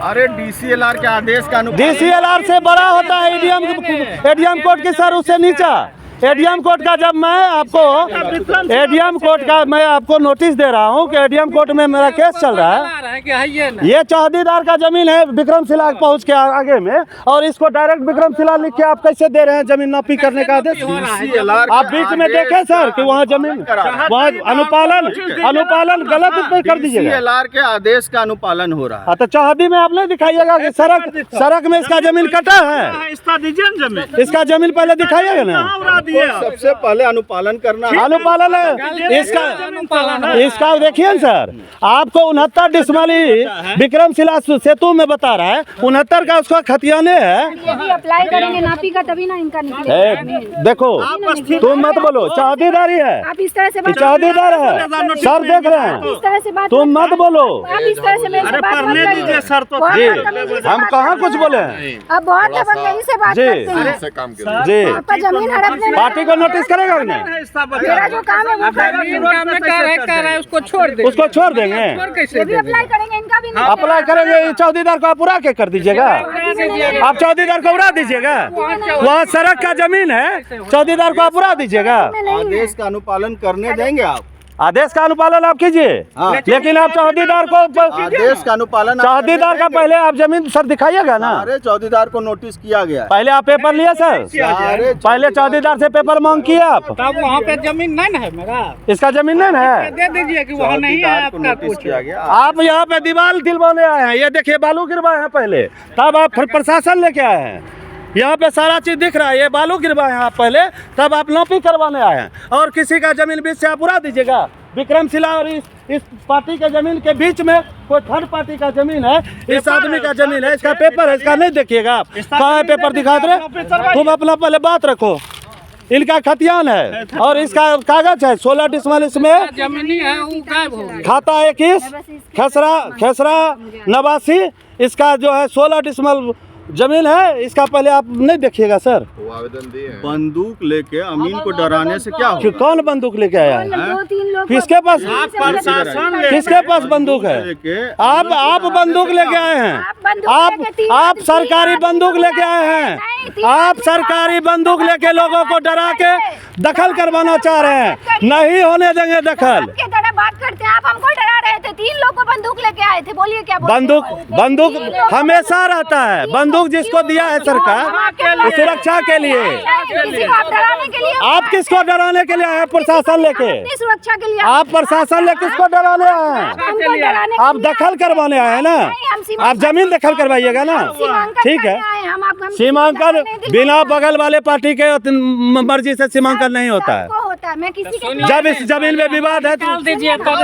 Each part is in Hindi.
अरे डीसीएलआर के आदेश का डीसीएलआर से बड़ा होता है एडीएम कोर्ट की सर, उससे नीचा। एडीएम कोर्ट का जब मैं आपको नोटिस दे रहा हूँ कि एडीएम कोर्ट में मेरा केस चल रहा है, ये चौहदीदार का जमीन है विक्रमशिला पहुँच के आगे में, और इसको डायरेक्ट विक्रमशिला लिख के आप कैसे दे रहे हैं जमीन नापी करने का आदेश? आप बीच में देखें सर कि वहाँ जमीन वहाँ अनुपालन गलत कर दीजिएगा। डीसीएलआर के आदेश का अनुपालन हो रहा है। तो चौहदी में आप नहीं दिखाइएगा कि सड़क में इसका जमीन कटा है, इसका जमीन पहले दिखाइएगा ना। सबसे पहले अनुपालन करना है। अनुपालन है इसका देखिए सर, आपको 69 डिसमाली विक्रमशिला सेतु में बता रहा है, 69 का उसका खतियाने है। यदि अप्लाई करेंगे नापी का तभी ना इनका निकलेगा। देखो तुम मत बोलो, चौहदीदारी है, आप इस तरह से चौहदीदार है सर, देख रहे हैं, इस तरह से बात तुम मत बोलो। आप इस तरह से मेरे से बात मत करिए सर। तो जी हम कहाँ कुछ बोले हैं? अब बहुत दबंगई से बात करते हैं जी। आपका जमीन हड़पने पार्टी को नोटिस करेगा कि नहीं? मेरा जो काम है वो कर रहा है, उसको छोड़ देंगे। उसको छोड़ देंगे। यदि अप्लाई करेंगे इनका भी अप्लाई करेंगे, चौहदीदार को आप उड़ा के कर दीजिएगा। आप चौहदीदार को उड़ा दीजिएगा, वहाँ सड़क का जमीन है, चौहदीदार को आप उड़ा दीजिएगा। आदेश का अनुपालन करने देंगे आप? आदेश का अनुपालन आप कीजिए, लेकिन आप चौहदीदार को आदेश का अनुपालन चौहदीदार का पहले आप जमीन सर दिखाइएगा ना। अरे चौहदीदार को नोटिस किया गया। पहले आप पेपर लिए सर, पहले चौहदीदार से पेपर मांग किए आप। तब वहाँ पे जमीन नहीं है मेरा, इसका जमीन नहीं है, दे दीजिए कि वहाँ नहीं है आपका कुछ। आप यहाँ पे दीवार दिलवाने आए हैं, ये देखिए बालू गिरवाए हैं पहले, तब आप फिर प्रशासन लेके आए हैं। यहाँ पे सारा चीज दिख रहा है, ये बालू गिरवाए हैं आप पहले, तब आप नापी करवाने आए हैं, और किसी का जमीन बीच से आप उड़ा दीजिएगा। विक्रमशिला और इस पार्टी के जमीन के बीच में कोई थर्ड पार्टी का जमीन है, इस आदमी का जमीन है, इसका पेपर है, इसका नहीं देखिएगा आप। कहाँ है पेपर दिखाते रहे, तुम अपना पहले बात रखो। इनका खतियान है और इसका कागज है 16 डिसमल इसमें जमीनी है, वो गायब हो गई। खाता 21 खेसरा 89, इसका जो है 16 डिसमल जमीन है, इसका पहले आप नहीं देखिएगा सर। आवेदन दिए, बंदूक लेके अमीन को डराने से क्या होगा? कौन बंदूक लेके आया है? किसके पास बंदूक है? आप बंदूक लेके आए हैं, आप सरकारी बंदूक लेके आए हैं, आप सरकारी बंदूक लेके लोगों को डरा के दखल करवाना चाह रहे हैं। नहीं होने देंगे दखल। बात करते हैं आप, हमको डरा रहे थे। 3 लोग को बंदूक लेके आए थे, बोलिए क्या बंदूक हमेशा रहता है। बंदूक जिसको दिया है सरकार सुरक्षा के लिए, आप किसको डराने के लिए आए? प्रशासन लेके, सुरक्षा के लिए आप प्रशासन लेके किसको डराने आए हैं? आप दखल करवाने आए हैं ना, आप जमीन दखल करवाइएगा ना, ठीक है। सीमांकन बिना बगल वाले पार्टी के मर्जी से सीमांकन नहीं होता है। जब इस जमीन में विवाद है तो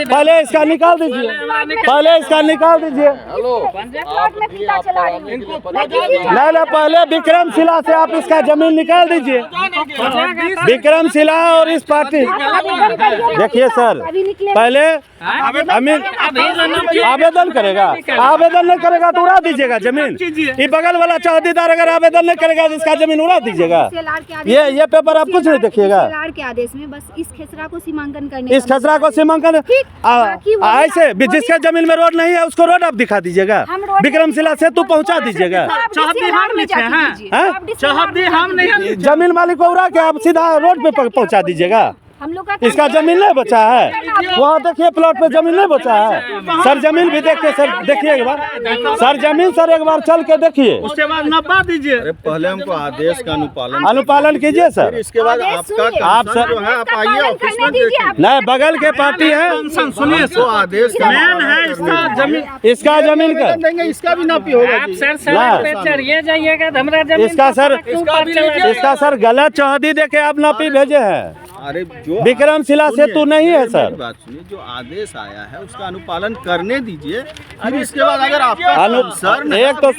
पहले इसका निकाल दीजिए, नहीं पहले विक्रमशिला से आप इसका जमीन निकाल दीजिए। विक्रमशिला और इस पार्टी, देखिए सर, पहले आवेदन करेगा, आवेदन नहीं करेगा तो उड़ा दीजिएगा जमीन। ये बगल वाला चौहदीदार अगर आवेदन नहीं करेगा तो इसका जमीन उड़ा दीजिएगा। ये पेपर आप कुछ नहीं देखिएगा। के आदेश में बस इस खेसरा को सीमांकन करने, इस खेसरा को सीमांकन ऐसे जिसके जमीन में रोड नहीं है उसको रोड आप दिखा दीजिएगा, विक्रमशिला सेतु पहुंचा दीजिएगा। जमीन मालिक को उड़ा के आप सीधा रोड पे पहुंचा दीजिएगा। हम लोग का इसका जमीन नहीं बचा है, वहाँ देखिए प्लॉट पे जमीन नहीं बचा है। सर जमीन भी देखिए सर, देखिए एक बार सर जमीन, सर एक बार चल के देखिए, उसके बाद नपा दीजिए। पहले हमको आदेश का अनुपालन कीजिए सर। इसके बाद आपका आप सर जो है आप आइए ऑफिस में नहीं, बगल के पार्टी है, सुनिए तो आदेश मेन है इसका जमीन, इसका जमीन का देंगे, इसका भी नापी होगा। आप सर पे चढ़िए जाइएगा, हमारा जमीन इसका सर गलत चौहदी देके आप नापी भेजे हैं। अरे जो विक्रमशिला सेतु नहीं है सर। बात सुनिए, जो आदेश आया है उसका अनुपालन करने दीजिए। फिर इसके बाद अगर आपका सर एक तो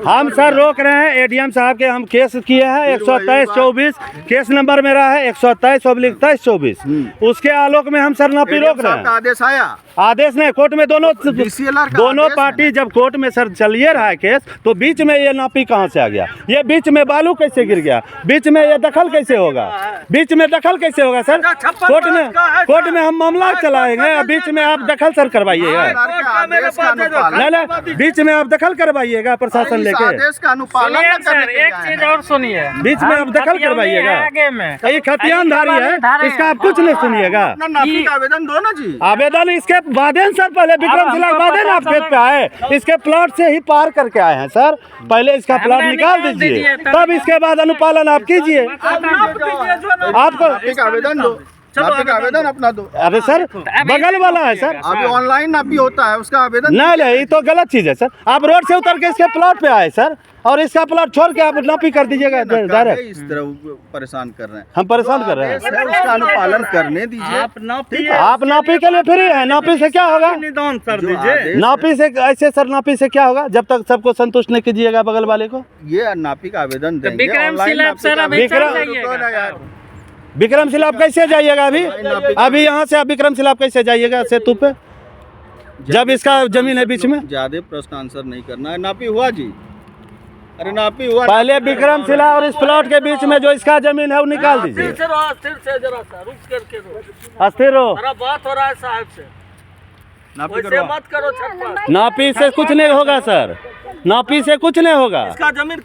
हम सर रोक रहे हैं, एडीएम साहब के हम केस किए हैं 123/24, केस नंबर मेरा है 127/23/24। उसके आलोक में हम सर नापी रोक रहे हैं। आदेश आया, आदेश नहीं, कोर्ट में दोनों पार्टी जब कोर्ट में सर चलिए रहा है केस, तो बीच में ये नापी कहाँ से आ गया? ये बीच में बालू कैसे गिर गया? बीच में ये दखल कैसे होगा? बीच में दखल कैसे होगा सर? कोर्ट में हम मामला चलाएंगे, बीच में आप दखल सर करवाइएगा। नहीं, बीच में आप दखल करवाइएगा प्रशासन लेके, आदेश का अनुपालन सुनिए न करने सर, के लिए एक आए चीज हैं। और सुनिए, बीच में आप दखल करवाइएगा। आगे में ये खतियानधारी है, इसका आप कुछ नहीं सुनिएगा। अपना नापी का आवेदन दो ना जी। आवेदन इसके बादेन सर, पहले विक्रमशिला के बादेन आप खेत पे आए, इसके प्लॉट से ही पार करके आए हैं सर। पहले इसका प्लॉट निकाल दीजिए, तब इसके बाद अनुपालन आप कीजिए। आपको नापी का आवेदन दो, नापी का आवेदन अपना दो। अरे सर बगल वाला है सर, अभी ऑनलाइन नापी होता है, उसका आवेदन नहीं नहीं, ये तो गलत चीज है सर। आप रोड से उतर के इसके प्लॉट पे आए सर, और इसका प्लॉट छोड़ के आप नापी कर दीजिएगा डायरेक्ट। इस तरह परेशान कर रहे हैं। हम परेशान कर रहे हैं। सर, उसका अनुपालन करने दीजिए। आप नापी के लिए फ्री है, नापी से क्या होगा? निदान कर जो दीजिए। आदेश नापी से ऐसे सर, नापी से क्या होगा जब तक सबको संतुष्ट नहीं कीजिएगा बगल वाले को? ये नापी का आवेदन देंगे। विक्रमशिला ऑनलाइन सर नापी अभी का चल आवेदन जाइएगा। रुको ना यार। विक्रमशिला आप कैसे जाइएगा अभी यहाँ से? आप विक्रमशिला आप कैसे जाइएगा सेतु पे, जब इसका जमीन है बीच में? ज्यादा प्रश्न आंसर नहीं करना है। नापी हुआ जी, अरे नापी हुआ। पहले विक्रमशिला और इस प्लॉट के बीच में जो इसका जमीन है वो निकाल दीजिए। स्थिर से जरा सा रुक करके अस्थिर हो, मेरा बात हो रहा है साहब से, नापी वैसे करवा। मत करो छटपट। नापी से कुछ नहीं होगा सर, नापी से कुछ नहीं होगा। इसका जमीन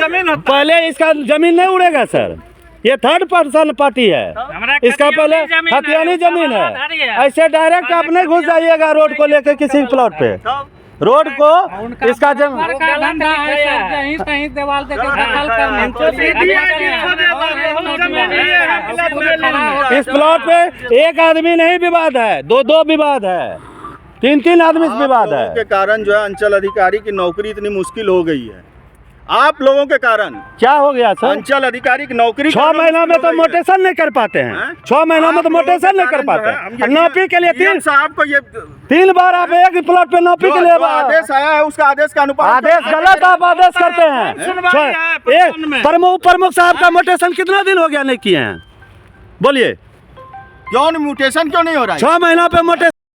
जमीन होता पहले इसका जमीन नहीं उड़ेगा सर, ये थर्ड पर्सन पार्टी है, इसका पहले खतियानी जमीन है। ऐसे डायरेक्ट आप नहीं घुस जाइएगा रोड को लेकर किसी प्लॉट पे। रोड को इसका जमीन धंधा है सर, कहीं कहीं दीवार देके दखल करने इस प्लॉट पे एक आदमी नहीं विवाद है, दो दो विवाद है, तीन तीन आदमी से विवाद लोगों के है। कारण जो है अंचल अधिकारी की नौकरी इतनी मुश्किल हो गई है। आप लोगों के कारण क्या हो गया सर? अंचल अधिकारी की नौकरी 6 महीना में तो मोटेशन नहीं कर पाते हैं, 6 महीना में तो मोटेशन नहीं कर पाते हैं। नापी के लिए साहब को ये 3 बार आप एक प्लॉट पे नापी के लिए जो आदेश आया है उसका आदेश का अनुपालन आदेश गलत आप आदेश करते हैं। एक प्रमुख साहब का मोटेशन कितना दिन हो गया नहीं किए हैं? बोलिए, क्यों म्यूटेशन क्यों नहीं हो रहा है? 6 महीना पे मोटे